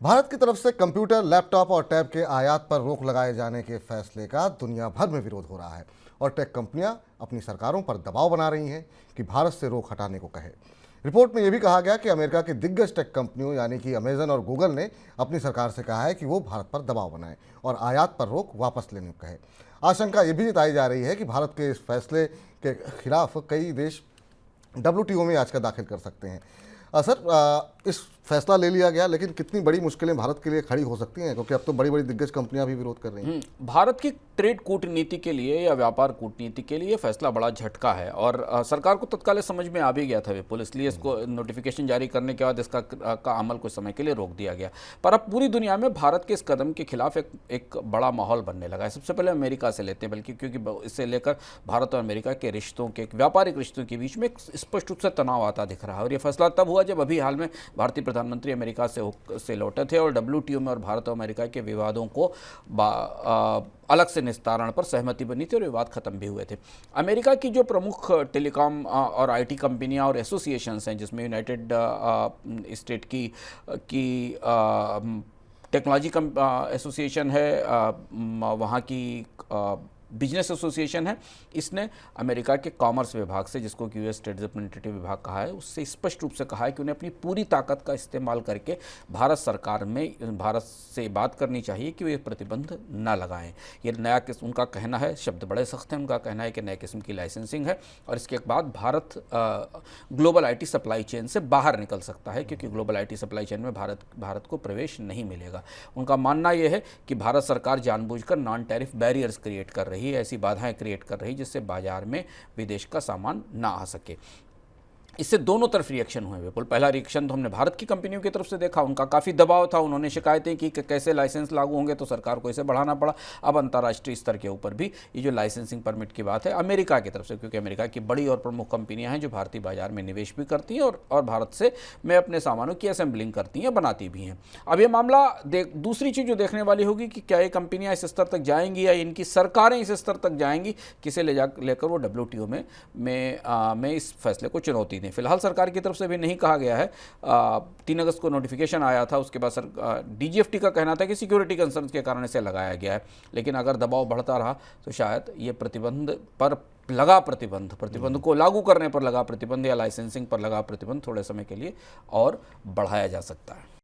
भारत की तरफ से कंप्यूटर, लैपटॉप और टैब के आयात पर रोक लगाए जाने के फैसले का दुनिया भर में विरोध हो रहा है और टेक कंपनियां अपनी सरकारों पर दबाव बना रही हैं कि भारत से रोक हटाने को कहे। रिपोर्ट में यह भी कहा गया कि अमेरिका की दिग्गज टेक कंपनियों यानी कि अमेजन और गूगल ने अपनी सरकार से कहा है कि वो भारत पर दबाव बनाए और आयात पर रोक वापस लेने को कहे। आशंका ये भी जताई जा रही है कि भारत के इस फैसले के खिलाफ कई देश WTO में याचिका दाखिल कर सकते हैं। सर, इस फैसला ले लिया गया, लेकिन कितनी बड़ी मुश्किलें भारत के लिए खड़ी हो सकती हैं, क्योंकि अब तो बड़ी बड़ी दिग्गज कंपनियां भी विरोध कर रही हैं। भारत की ट्रेड कूटनीति के लिए या व्यापार कूटनीति के लिए फैसला बड़ा झटका है और सरकार को तत्काल समझ में आ भी गया था विपुल, इसलिए इसको नोटिफिकेशन जारी करने के बाद इसका का अमल कुछ समय के लिए रोक दिया गया। पर अब पूरी दुनिया में भारत के इस कदम के खिलाफ एक बड़ा माहौल बनने लगा है। सबसे पहले अमेरिका से लेते हैं, बल्कि क्योंकि इससे लेकर भारत और अमेरिका के रिश्तों के, व्यापारिक रिश्तों के बीच में एक स्पष्ट रूप से तनाव आता दिख रहा है। और ये फैसला तब हुआ जब अभी हाल में भारतीय प्रधानमंत्री अमेरिका से लौटे थे और WTO में और भारत और अमेरिका के विवादों को अलग से निस्तारण पर सहमति बनी थी और विवाद खत्म भी हुए थे। अमेरिका की जो प्रमुख टेलीकॉम और IT कंपनियां और एसोसिएशंस हैं, जिसमें यूनाइटेड स्टेट की टेक्नोलॉजी एसोसिएशन है, वहाँ की बिजनेस एसोसिएशन है, इसने अमेरिका के कॉमर्स विभाग से, जिसको कि US स्टेट रिप्रेजेंटेटिव विभाग कहा है, उससे स्पष्ट रूप से कहा है कि उन्हें अपनी पूरी ताकत का इस्तेमाल करके भारत सरकार में भारत से बात करनी चाहिए कि वे प्रतिबंध न लगाएं। ये नया किस्म, उनका कहना है, शब्द बड़े सख्त हैं, उनका कहना है कि नए किस्म की लाइसेंसिंग है और इसके बाद Bharat global IT supply chain से बाहर निकल सकता है, क्योंकि ग्लोबल IT सप्लाई चेन में भारत को प्रवेश नहीं मिलेगा। उनका मानना यह है कि भारत सरकार जानबूझकर नॉन टैरिफ बैरियर्स क्रिएट कर रही है, ऐसी बाधाएं क्रिएट कर रही जिससे बाजार में विदेश का सामान ना आ सके। इससे दोनों तरफ रिएक्शन हुए विपुल। पहला रिएक्शन तो हमने भारत की कंपनियों की तरफ से देखा, उनका काफ़ी दबाव था, उन्होंने शिकायतें की कि कैसे लाइसेंस लागू होंगे, तो सरकार को इसे बढ़ाना पड़ा। अब अंतर्राष्ट्रीय स्तर के ऊपर भी ये जो लाइसेंसिंग परमिट की बात है अमेरिका की तरफ से, क्योंकि अमेरिका की बड़ी और प्रमुख कंपनियां हैं जो भारतीय बाजार में निवेश भी करती हैं और भारत से में अपने सामानों की असेंबलिंग करती हैं, बनाती भी हैं। अब ये मामला दूसरी चीज़ जो देखने वाली होगी कि क्या ये कंपनियाँ इस स्तर तक जाएंगी या इनकी सरकारें इस स्तर तक जाएंगी, किसे लेकर वो WTO में इस फैसले को चुनौती दें। फिलहाल सरकार की तरफ से भी नहीं कहा गया है। 3 अगस्त को नोटिफिकेशन आया था, उसके बाद DGFT का कहना था कि सिक्योरिटी कंसर्न्स के कारण इसे लगाया गया है, लेकिन अगर दबाव बढ़ता रहा तो शायद ये प्रतिबंध को लागू करने पर लगा प्रतिबंध या लाइसेंसिंग पर लगा प्रतिबंध थोड़े समय के लिए और बढ़ाया जा सकता है।